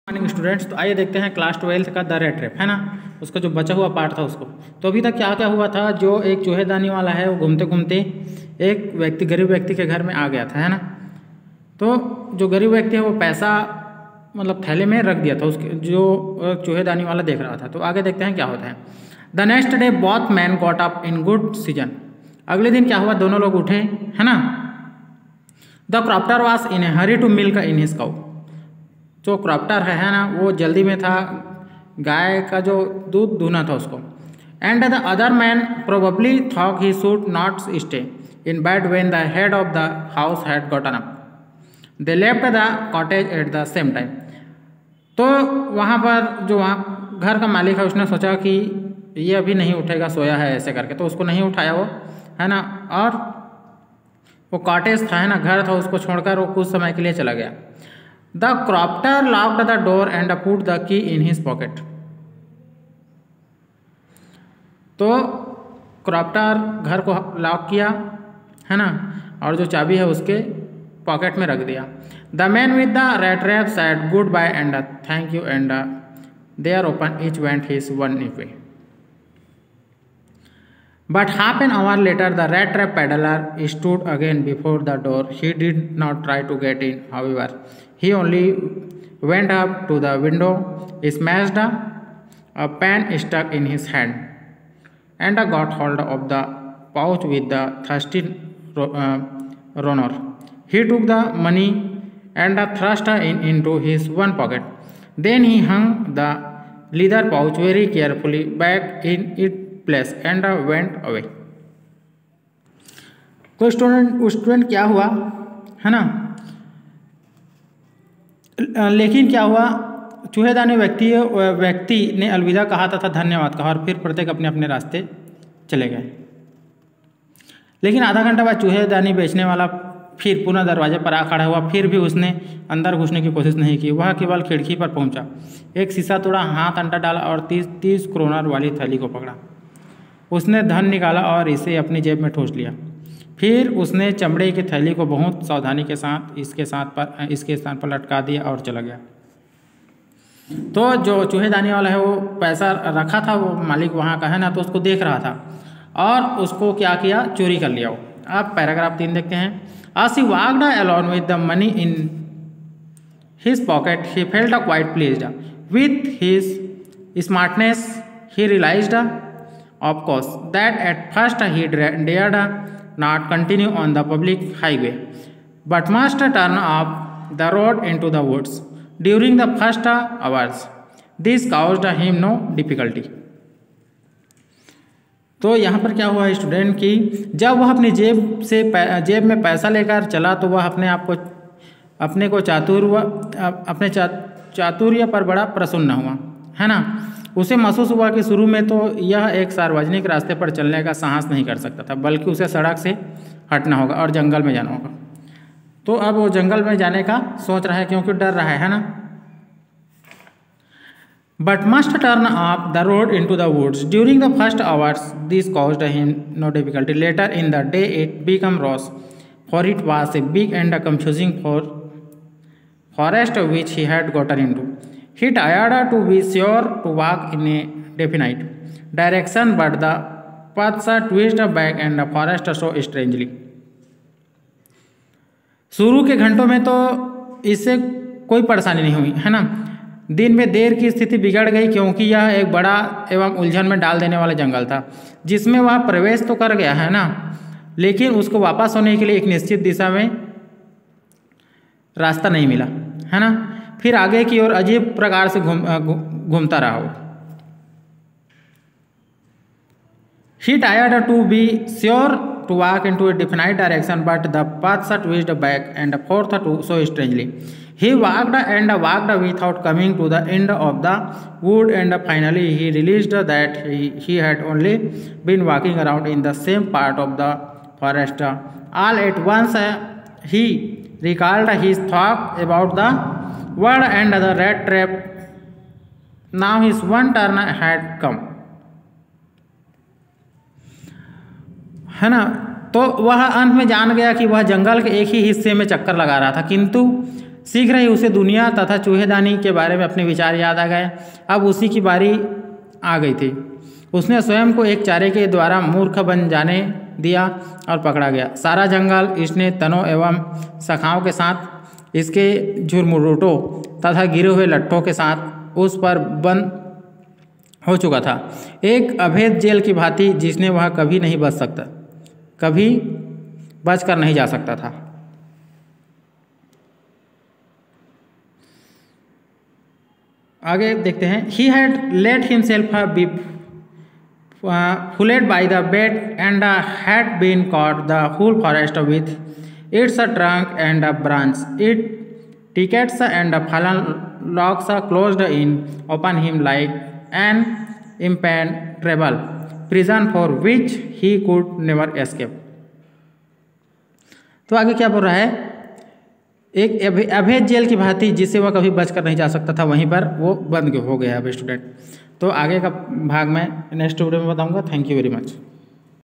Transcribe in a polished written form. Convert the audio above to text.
Morning students, तो आइए देखते हैं क्लास 12 का द रेट ट्रैप है ना, उसका जो बचा हुआ पार्ट था उसको। तो अभी तक क्या क्या हुआ था, जो एक चूहेदानी वाला है वो घूमते घूमते एक व्यक्ति गरीब व्यक्ति के घर में आ गया था है ना। तो जो गरीब व्यक्ति है वो पैसा मतलब थैले में रख दिया था उसके, जो चूहेदानी वाला देख रहा था। तो आगे देखते हैं क्या होता है। The next day both man got up in good season. अगले दिन क्या हुआ, दोनों लोग उठे है ना। The crofter was in a hurry to milk in his cow. जो क्रॉप्टर है ना, वो जल्दी में था गाय का जो दूध दूना था उसको। And the other man probably thought he should not stay in bed when the head of the house had gotten up. They left the cottage at the same time. तो वहाँ पर जो वहाँ घर का मालिक है उसने सोचा कि ये अभी नहीं उठेगा, सोया है ऐसे करके, तो उसको नहीं उठाया वो है ना। और वो कॉटेज था है ना, घर था, उसको छोड़कर वो कुछ समय के लिए चला गया। The क्रॉप्टर locked the door and put the key in his pocket. तो क्रॉप्टर घर को लॉक किया है ना, और जो चाबी है उसके पॉकेट में रख दिया। The man with the red trap said goodbye and thank you and they are open each went his one way. But half an hour later, the rat trap peddler stood again before the door. He did not try to get in, however. He only went up to the window, smashed a pan stuck in his hand, and got hold of the pouch with the thirsty runner. He took the money and thrust it into his one pocket. Then he hung the leather pouch very carefully back in its place and went away. कोई student क्या हुआ है ना, लेकिन क्या हुआ, चूहेदानी व्यक्ति ने अलविदा कहा था धन्यवाद कहा, और फिर प्रत्येक अपने अपने रास्ते चले गए। लेकिन आधा घंटा बाद चूहेदानी बेचने वाला फिर पुनः दरवाजे पर आ खड़ा हुआ। फिर भी उसने अंदर घुसने की कोशिश नहीं की, वह केवल खिड़की पर पहुंचा, एक शीशा तोड़ा, हाथ अंटा डाला और 30 क्रोनर वाली थैली को पकड़ा। उसने धन निकाला और इसे अपनी जेब में ठूस लिया। फिर उसने चमड़े की थैली को बहुत सावधानी के साथ इसके स्थान पर लटका दिया और चला गया। तो जो चूहेदानी वाला है वो पैसा रखा था, वो मालिक वहाँ का है ना, तो उसको देख रहा था और उसको क्या किया, चोरी कर लिया वो। अब पैराग्राफ 3 देखते हैं। As he walked along with the money in his pocket, he felt quite pleased. With his smartness, he realized, of course, that at first he dared not continue on the public highway, but must turn off the road into the woods during the first hours. This caused him no difficulty. तो यहाँ पर क्या हुआ student की, जब वह अपनी जेब में पैसा लेकर चला तो वह अपने को चातुर्य पर बड़ा प्रसन्न हुआ है ना। उसे महसूस हुआ कि शुरू में तो यह एक सार्वजनिक रास्ते पर चलने का साहस नहीं कर सकता था, बल्कि उसे सड़क से हटना होगा और जंगल में जाना होगा। तो अब वो जंगल में जाने का सोच रहा है क्योंकि डर रहा है ना। But must turn off the road into the woods during the first hours. This caused him no difficulty. Later in the day it became worse, for it was a big and confusing forest which he had gotten into. He tried to be sure to walk in a definite direction, but the paths twisted back and the forest so strangely. शुरू के घंटों में तो इससे कोई परेशानी नहीं हुई है ना। दिन में देर की स्थिति बिगड़ गई क्योंकि यह एक बड़ा एवं उलझन में डाल देने वाला जंगल था, जिसमें वह प्रवेश तो कर गया है ना, लेकिन उसको वापस होने के लिए एक निश्चित दिशा में रास्ता नहीं मिला है ना। फिर आगे की ओर अजीब प्रकार से घूमता रहा वो। He tried to be sure to walk into a definite direction, but the paths twisted back and forth so strangely. He walked and walked without coming to the end of the wood, and finally he realized that he had only been walking around in the same part of the forest. All at once he recalled his thought about the word and the rat trap. Now his one turn had come. है ना। तो वह अंत में जान गया कि वह जंगल के एक ही हिस्से में चक्कर लगा रहा था, किंतु शीघ्र ही उसे दुनिया तथा चूहेदानी के बारे में अपने विचार याद आ गए। अब उसी की बारी आ गई थी। उसने स्वयं को एक चारे के द्वारा मूर्ख बन जाने दिया और पकड़ा गया। सारा जंगल इसने तनों एवं शाखाओं के साथ, इसके झुरमुटों तथा गिरे हुए लट्ठों के साथ उस पर बंद हो चुका था, एक अभेद जेल की भांति जिसने वह कभी बचकर नहीं जा सकता था। आगे देखते हैं। He had let himself be fooled by the bait and had been caught the whole forest with its trunk and branch, its thickets and fallen logs closed in upon him like an impenetrable prison for which he could never escape। तो आगे क्या बोल रहा है, एक अभेद jail की भांति जिससे वह कभी बचकर नहीं जा सकता था, वहीं पर वो बंद हो गया अब स्टूडेंट। तो आगे का भाग मैं नेक्स्ट वीडियो में बताऊंगा। Thank you very much.